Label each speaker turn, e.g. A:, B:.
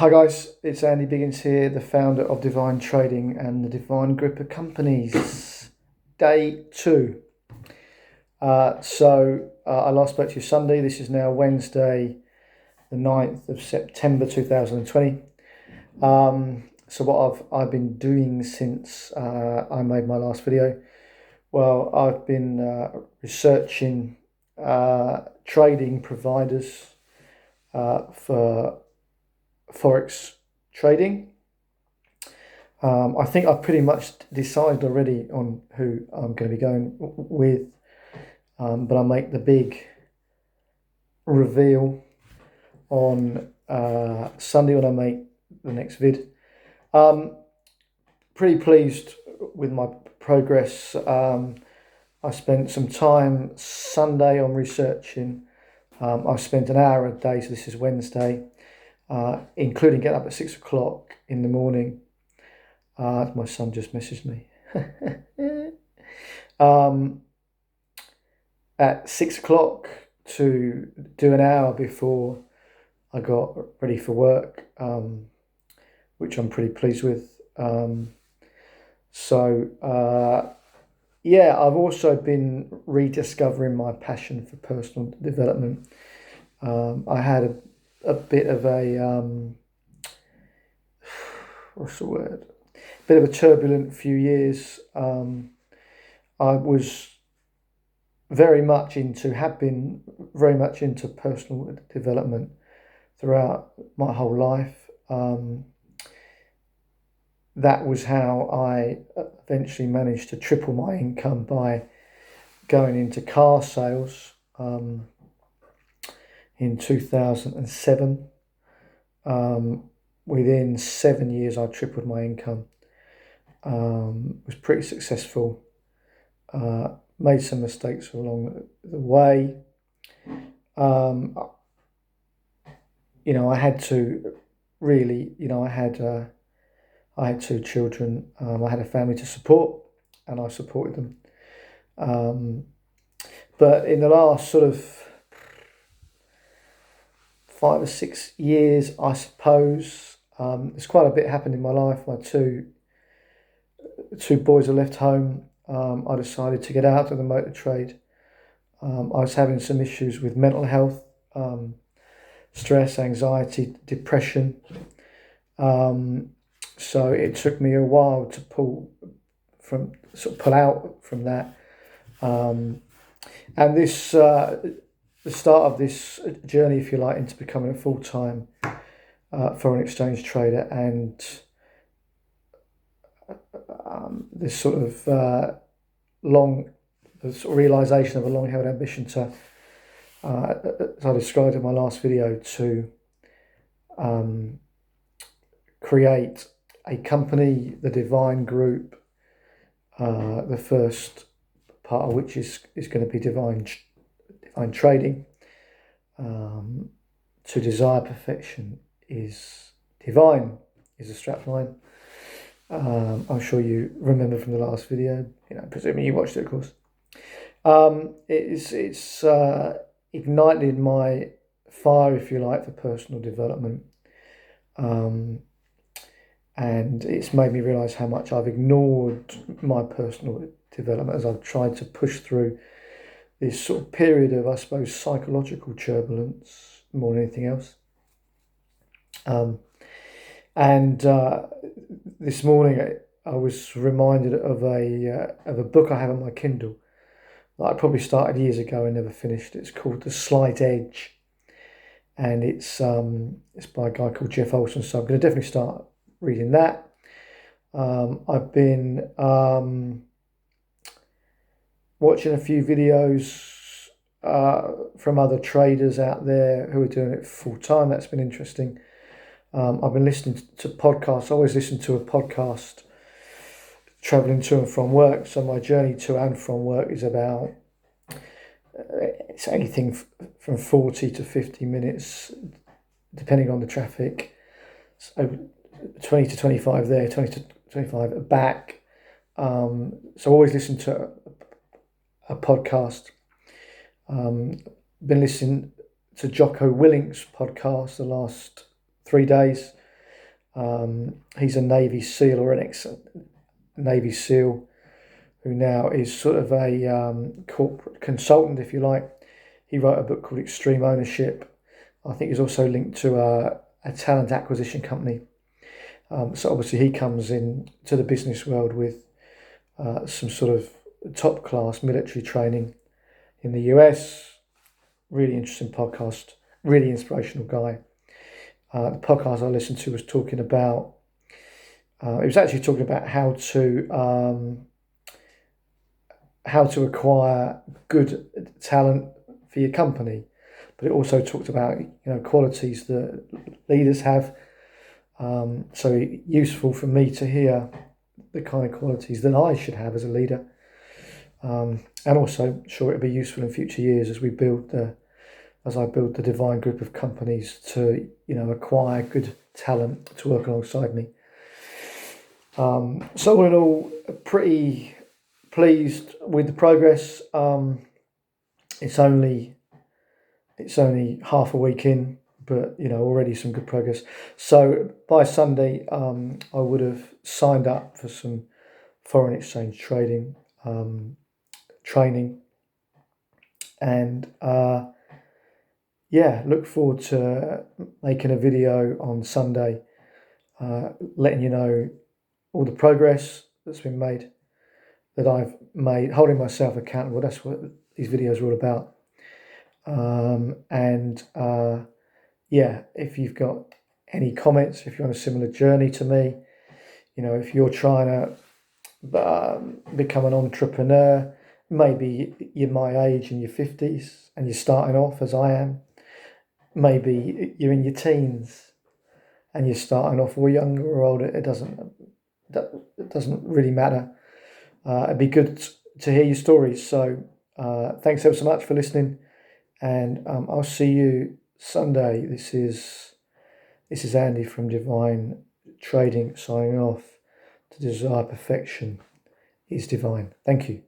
A: Hi guys, it's Andy Biggins here, the founder of Divine Trading and the Divine Group of Companies. Day 2. I last spoke to you Sunday. This is now Wednesday, the 9th of September 2020. So what I've been doing since I made my last video, well, I've been researching trading providers for Forex trading. I think I've pretty much decided already on who I'm going to be going with, but I'll make the big reveal on Sunday when I make the next vid. Pretty pleased with my progress. I spent some time Sunday on researching. I spent an hour a day, so this is Wednesday, including getting up at 6 o'clock in the morning. My son just messaged me. At 6 o'clock to do an hour before I got ready for work, which I'm pretty pleased with. I've also been rediscovering my passion for personal development. I had a bit of a bit of a turbulent few years. I was have been very much into personal development throughout my whole life. That was how I eventually managed to triple my income by going into car sales in 2007. Within 7 years, I tripled my income. Was pretty successful. Made some mistakes along the way. I had to really, I had 2 children. I had a family to support, and I supported them. But in the last sort of 5 or 6 years, I suppose, there's quite a bit happened in my life. My two boys are left home. I decided to get out of the motor trade. I was having some issues with mental health, stress, anxiety, depression. So it took me a while to pull out from that. And this, the start of this journey, if you like, into becoming a full-time foreign exchange trader, and this sort of realization of a long-held ambition to, as I described in my last video, to create a company, the Divine Group, the first part of which is going to be Divine Trading. To desire perfection is divine, is a strapline. I'm sure you remember from the last video, presuming you watched it, of course. It's ignited my fire, if you like, for personal development. And it's made me realise how much I've ignored my personal development as I've tried to push through this sort of period of, I suppose, psychological turbulence more than anything else. This morning I was reminded of a book I have on my Kindle that I probably started years ago and never finished. It's called The Slight Edge, and it's by a guy called Jeff Olson. So I'm going to definitely start reading that. I've been watching a few videos from other traders out there who are doing it full time. That's been interesting. I've been listening to podcasts. I always listen to a podcast traveling to and from work. So my journey to and from work is about, it's anything from 40 to 50 minutes, depending on the traffic. So 20 to 25 there, 20 to 25 back. So I always listen to a podcast. Been listening to Jocko Willink's podcast the last 3 days. He's a Navy SEAL or an ex-Navy SEAL who now is sort of a corporate consultant, if you like. He wrote a book called Extreme Ownership. I think he's also linked to a talent acquisition company. So obviously he comes in to the business world with some sort of top class military training in the US. Really interesting podcast, really inspirational guy. The podcast I listened to was talking about, it was actually talking about how to acquire good talent for your company, but it also talked about qualities that leaders have. So useful for me to hear the kind of qualities that I should have as a leader, and also sure it'll be useful in future years as I build the Divine group of companies to acquire good talent to work alongside me. So all in all, pretty pleased with the progress. It's only half a week in, but already some good progress. So by Sunday, I would have signed up for some foreign exchange trading training, and look forward to making a video on Sunday, letting you know all the progress that's been made, that I've made, holding myself accountable. That's what these videos are all about. If you've got any comments, if you're on a similar journey to me, if you're trying to become an entrepreneur, maybe you're my age in your 50s and you're starting off as I am. Maybe you're in your teens and you're starting off, or younger or older. It doesn't really matter. It'd be good to hear your stories. So thanks ever so much for listening, and I'll see you Sunday. This is Andy from Divine Trading signing off. To desire perfection is divine. Thank you.